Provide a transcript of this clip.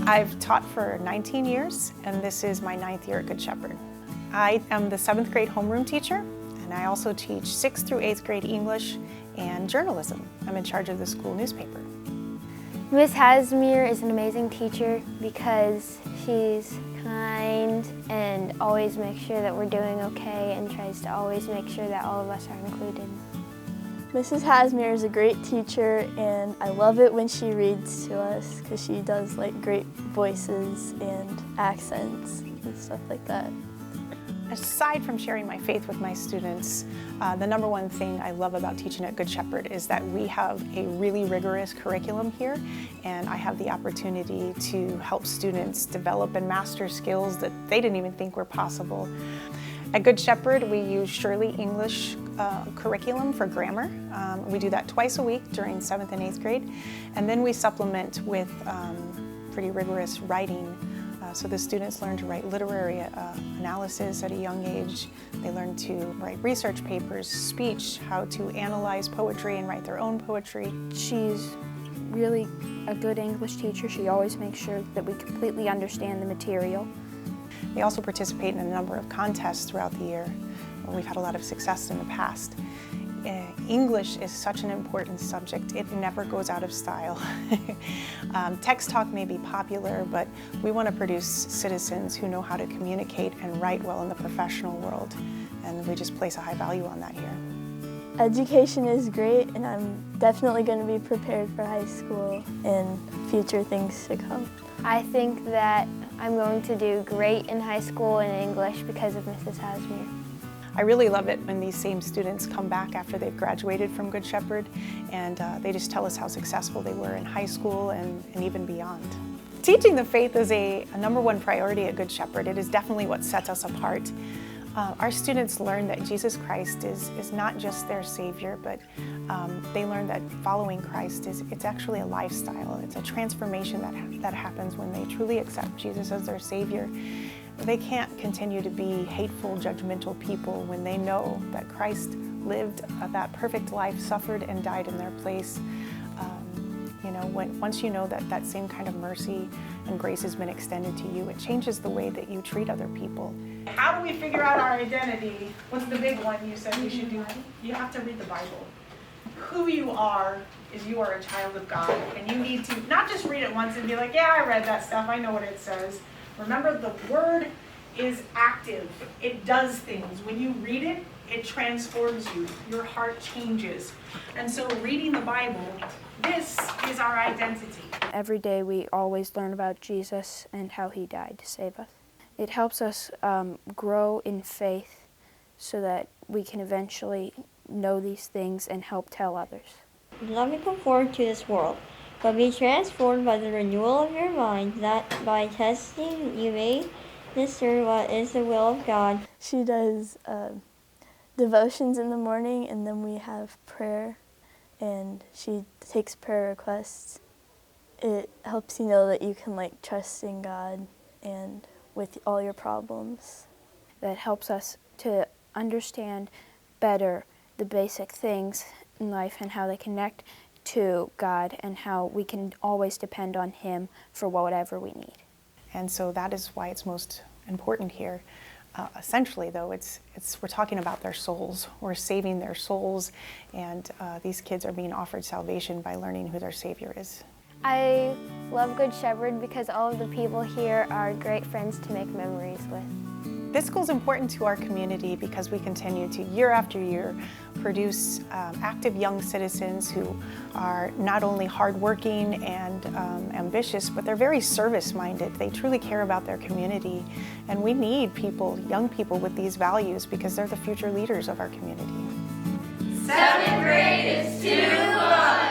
I've taught for 19 years, and this is my 9th year at Good Shepherd. I am the 7th grade homeroom teacher, and I also teach 6th through 8th grade English and journalism. I'm in charge of the school newspaper. Miss Hasamear is an amazing teacher because she's kind and always makes sure that we're doing okay and tries to always make sure that all of us are included. Mrs. Hasamear is a great teacher, and I love it when she reads to us because she does like great voices and accents and stuff like that. Aside from sharing my faith with my students, the number one thing I love about teaching at Good Shepherd is that we have a really rigorous curriculum here, and I have the opportunity to help students develop and master skills that they didn't even think were possible. At Good Shepherd, we use Shirley English curriculum for grammar. We do that twice a week during 7th and 8th grade, and then we supplement with pretty rigorous writing. So the students learn to write literary analysis at a young age. They learn to write research papers, speech, how to analyze poetry and write their own poetry. She's really a good English teacher. She always makes sure that we completely understand the material. They also participate in a number of contests throughout the year. We've had a lot of success in the past. English is such an important subject. It never goes out of style. Text talk may be popular, but we want to produce citizens who know how to communicate and write well in the professional world, and we just place a high value on that here. Education is great, and I'm definitely going to be prepared for high school and future things to come. I think that I'm going to do great in high school in English because of Mrs. Hasamear. I really love it when these same students come back after they've graduated from Good Shepherd, and they just tell us how successful they were in high school and even beyond. Teaching the faith is a number one priority at Good Shepherd. It is definitely what sets us apart. Our students learn that Jesus Christ is not just their Savior, but they learn that following Christ it's actually a lifestyle. It's a transformation that happens when they truly accept Jesus as their Savior. They can't continue to be hateful, judgmental people when they know that Christ lived that perfect life, suffered and died in their place. Once you know that same kind of mercy and grace has been extended to you, it changes the way that you treat other people. How do we figure out our identity? What's the big one you said we should do? You have to read the Bible. Who you are is you are a child of God, and you need to not just read it once and be like, yeah, I read that stuff, I know what it says. Remember, the Word is active. It does things. When you read it, it transforms you. Your heart changes. And so reading the Bible, this is our identity. Every day we always learn about Jesus and how he died to save us. It helps us grow in faith so that we can eventually know these things and help tell others. Do not be conformed to this world, but be transformed by the renewal of your mind, that by testing you may discern what is the will of God. She does devotions in the morning, and then we have prayer, and she takes prayer requests. It helps you know that you can trust in God and with all your problems. That helps us to understand better the basic things in life and how they connect to God and how we can always depend on him for whatever we need. And so that is why it's most important here. Essentially, though, we're talking about their souls. We're saving their souls, and these kids are being offered salvation by learning who their Savior is. I love Good Shepherd because all of the people here are great friends to make memories with. This school is important to our community because we continue to, year after year, produce active young citizens who are not only hardworking and ambitious, but they're very service-minded. They truly care about their community. And we need people, young people with these values, because they're the future leaders of our community. 7th grade is too fun!